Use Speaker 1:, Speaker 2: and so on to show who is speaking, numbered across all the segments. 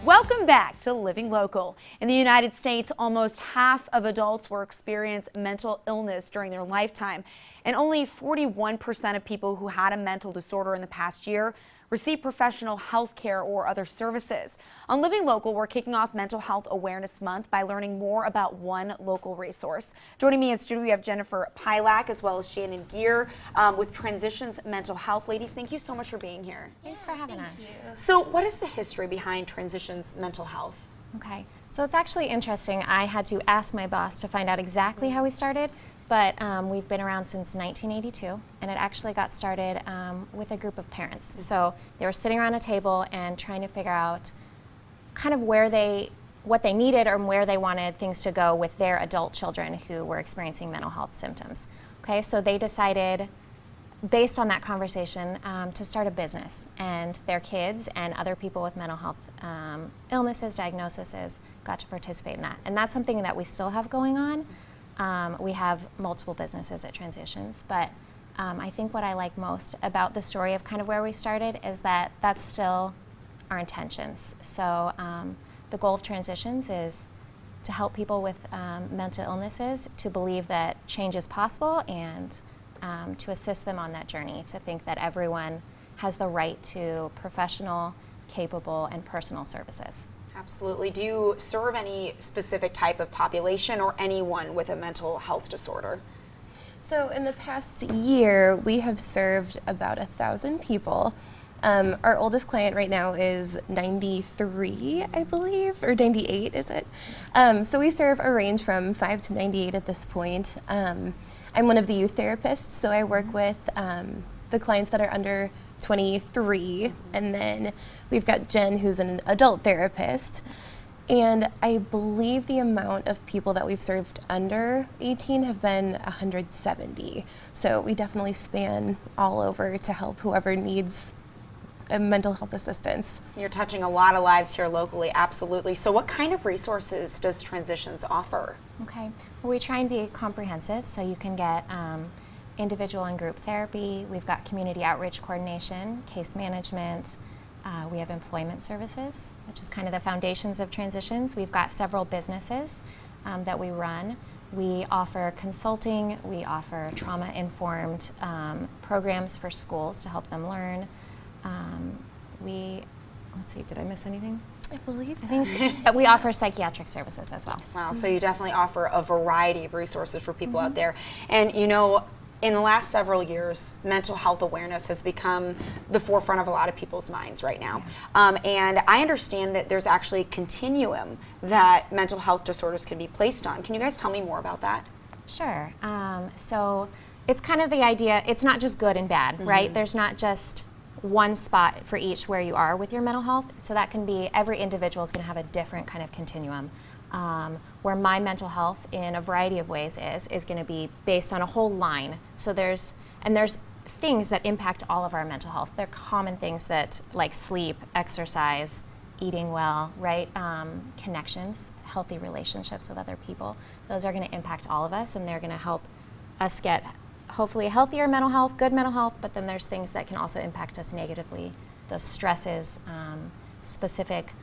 Speaker 1: Welcome back to Living Local. In the United States, almost half of adults will experience mental illness during their lifetime, and only 41% of people who had a mental disorder in the past year receive professional health care or other services. On Living Local, we're kicking off Mental Health Awareness Month by learning more about one local resource. Joining me in studio, we have Jennifer Pielak as well as Shannon Gear with Transitions Mental Health. Ladies, thank you so much for being here.
Speaker 2: Thanks for having us.
Speaker 1: So what is the history behind Transitions Mental Health?
Speaker 2: Okay, so it's actually interesting. I had to ask my boss to find out exactly how we started, but we've been around since 1982, and it actually got started with a group of parents. So they were sitting around a table and trying to figure out kind of what they needed or where they wanted things to go with their adult children who were experiencing mental health symptoms. Okay, so they decided, based on that conversation, to start a business, and their kids and other people with mental health illnesses, diagnoses, got to participate in that. And that's something that we still have going on. We have multiple businesses at Transitions, but I think what I like most about the story of kind of where we started is that that's still our intentions. So the goal of Transitions is to help people with mental illnesses to believe that change is possible, and to assist them on that journey, to think that everyone has the right to professional, capable, and personal services.
Speaker 1: Absolutely. Do you serve any specific type of population or anyone with a mental health disorder?
Speaker 3: So in the past year, we have served about 1,000 people. Our oldest client right now is 93, I believe, or 98, is it? So we serve a range from 5 to 98 at this point. I'm one of the youth therapists, so I work with the clients that are under 23, and then we've got Jen, who's an adult therapist, and I believe the amount of people that we've served under 18 have been 170. So we definitely span all over to help whoever needs a mental health assistance.
Speaker 1: You're touching a lot of lives here locally, absolutely. So what kind of resources does Transitions offer?
Speaker 2: Okay, well, we try and be comprehensive, so you can get individual and group therapy. We've got community outreach coordination, case management. We have employment services, which is kind of the foundations of Transitions. We've got several businesses that we run. We offer consulting. We offer trauma-informed programs for schools to help them learn. Let's see, did I miss anything?
Speaker 3: I believe that.
Speaker 2: I think we offer psychiatric services as well.
Speaker 1: Wow, so you definitely offer a variety of resources for people out there. And you know, in the last several years, mental health awareness has become the forefront of a lot of people's minds right now. And I understand that there's actually a continuum that mental health disorders can be placed on. Can you guys tell me more about that?
Speaker 2: Sure. So it's kind of the idea, it's not just good and bad, right? There's not just one spot for each where you are with your mental health. So that can be, every individual is going to have a different kind of continuum. Where my mental health in a variety of ways is going to be based on a whole line. So there's things that impact all of our mental health. They're common things that, like sleep, exercise, eating well, right? Connections, healthy relationships with other people. Those are going to impact all of us, and they're going to help us get hopefully a healthier mental health, good mental health, but then there's things that can also impact us negatively. Those stresses, specific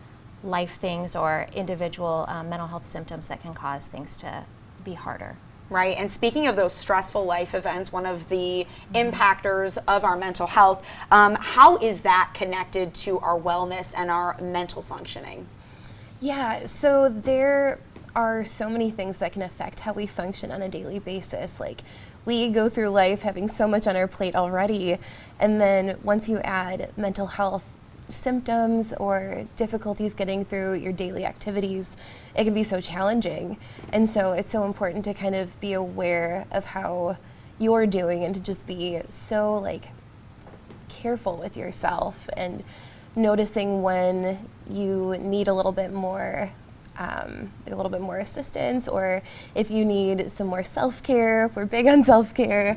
Speaker 2: life things, or individual mental health symptoms that can cause things to be harder.
Speaker 1: Right, and speaking of those stressful life events, one of the impactors of our mental health, how is that connected to our wellness and our mental functioning?
Speaker 3: Yeah, so there are so many things that can affect how we function on a daily basis. Like, we go through life having so much on our plate already, and then once you add mental health symptoms or difficulties getting through your daily activities, it can be so challenging. And so it's so important to kind of be aware of how you're doing, and to just be so like careful with yourself and noticing when you need a little bit more assistance, or if you need some more self-care. We're big on self-care.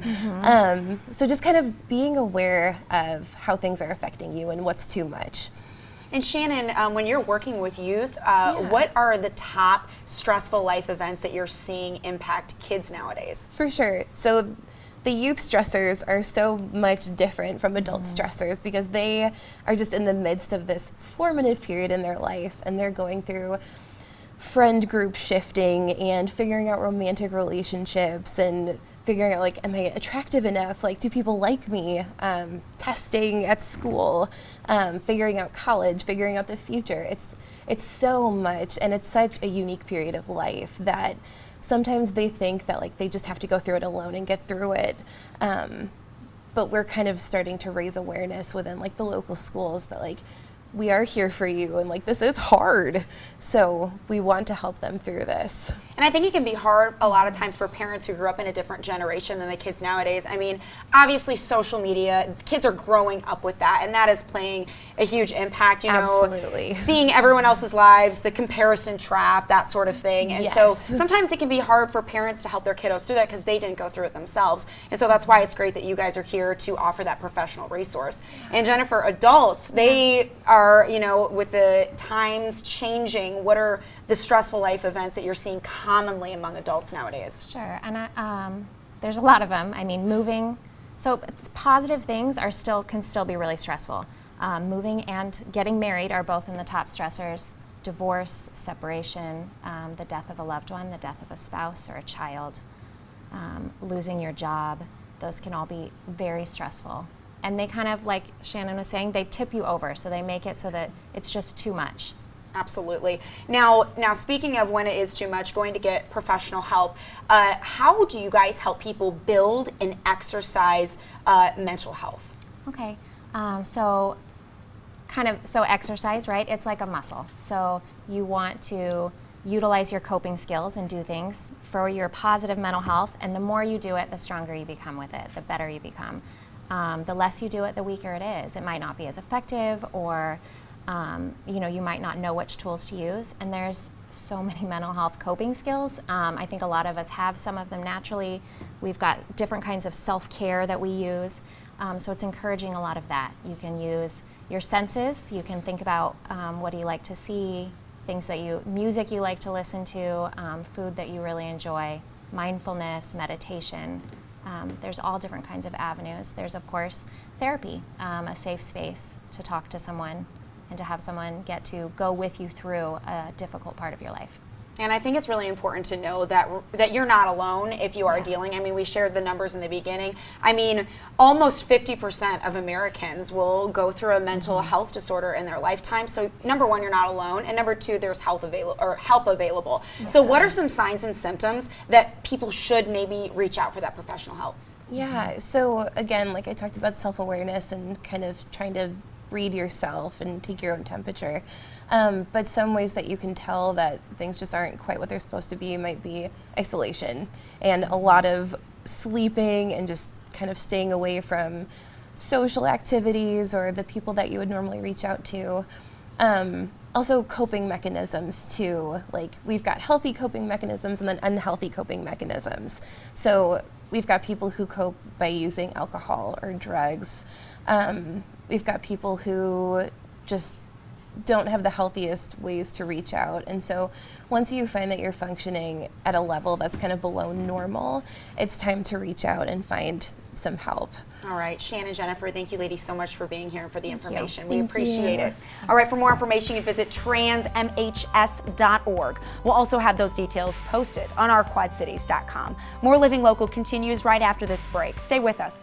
Speaker 3: So just kind of being aware of how things are affecting you and what's too much.
Speaker 1: And Shannon, when you're working with youth, what are the top stressful life events that you're seeing impact kids nowadays?
Speaker 3: For sure. So the youth stressors are so much different from adult stressors because they are just in the midst of this formative period in their life, and they're going through friend group shifting and figuring out romantic relationships and figuring out, like, am I attractive enough? Like, do people like me? Testing at school, figuring out college, figuring out the future. It's so much, and it's such a unique period of life that sometimes they think that, like, they just have to go through it alone and get through it. But we're kind of starting to raise awareness within, like, the local schools that, like, we are here for you, and, like, this is hard. So we want to help them through this.
Speaker 1: And I think it can be hard a lot of times for parents who grew up in a different generation than the kids nowadays. I mean, obviously social media, kids are growing up with that, and that is playing a huge impact, you know.
Speaker 3: Absolutely.
Speaker 1: Seeing everyone else's lives, the comparison trap, that sort of thing. And so
Speaker 3: Yes.
Speaker 1: sometimes it can be hard for parents to help their kiddos through that because they didn't go through it themselves. And so that's why it's great that you guys are here to offer that professional resource. And Jennifer, adults, they are, you know, with the times changing, what are the stressful life events that you're seeing commonly among adults nowadays?
Speaker 2: Sure, and there's a lot of them. I mean, moving, so positive things can still be really stressful. Moving and getting married are both in the top stressors. Divorce, separation, the death of a loved one, the death of a spouse or a child, losing your job, those can all be very stressful. And they kind of, like Shannon was saying, they tip you over, so they make it so that it's just too much.
Speaker 1: Absolutely. Now speaking of when it is too much, going to get professional help, how do you guys help people build and exercise mental health?
Speaker 2: Okay, so exercise, right? It's like a muscle. So you want to utilize your coping skills and do things for your positive mental health, and the more you do it, the stronger you become with it, the better you become. The less you do it, the weaker it is. It might not be as effective, or you know, you might not know which tools to use, and there's so many mental health coping skills. I think a lot of us have some of them naturally. We've got different kinds of self-care that we use, so it's encouraging a lot of that. You can use your senses. You can think about what do you like to see, music you like to listen to, food that you really enjoy, mindfulness, meditation. There's all different kinds of avenues. There's, of course, therapy, a safe space to talk to someone and to have someone get to go with you through a difficult part of your life.
Speaker 1: And I think it's really important to know that you're not alone if you are dealing. I mean, we shared the numbers in the beginning. I mean, almost 50% of Americans will go through a mental health disorder in their lifetime. So number one, you're not alone, and number two, there's help available.
Speaker 3: Yes.
Speaker 1: So what are some signs and symptoms that people should maybe reach out for that professional help?
Speaker 3: Yeah, so again, like I talked about self-awareness and kind of trying to read yourself and take your own temperature. But some ways that you can tell that things just aren't quite what they're supposed to be might be isolation and a lot of sleeping and just kind of staying away from social activities or the people that you would normally reach out to. Also coping mechanisms too, like we've got healthy coping mechanisms and then unhealthy coping mechanisms. So we've got people who cope by using alcohol or drugs. We've got people who just don't have the healthiest ways to reach out. And so once you find that you're functioning at a level that's kind of below normal, it's time to reach out and find some help.
Speaker 1: All right, Shannon, Jennifer, thank you ladies so much for being here and for the information. We
Speaker 3: Thank
Speaker 1: appreciate
Speaker 3: you.
Speaker 1: it. All right, for more information, you can visit transmhs.org. We'll also have those details posted on our quadcities.com. More Living Local continues right after this break. Stay with us.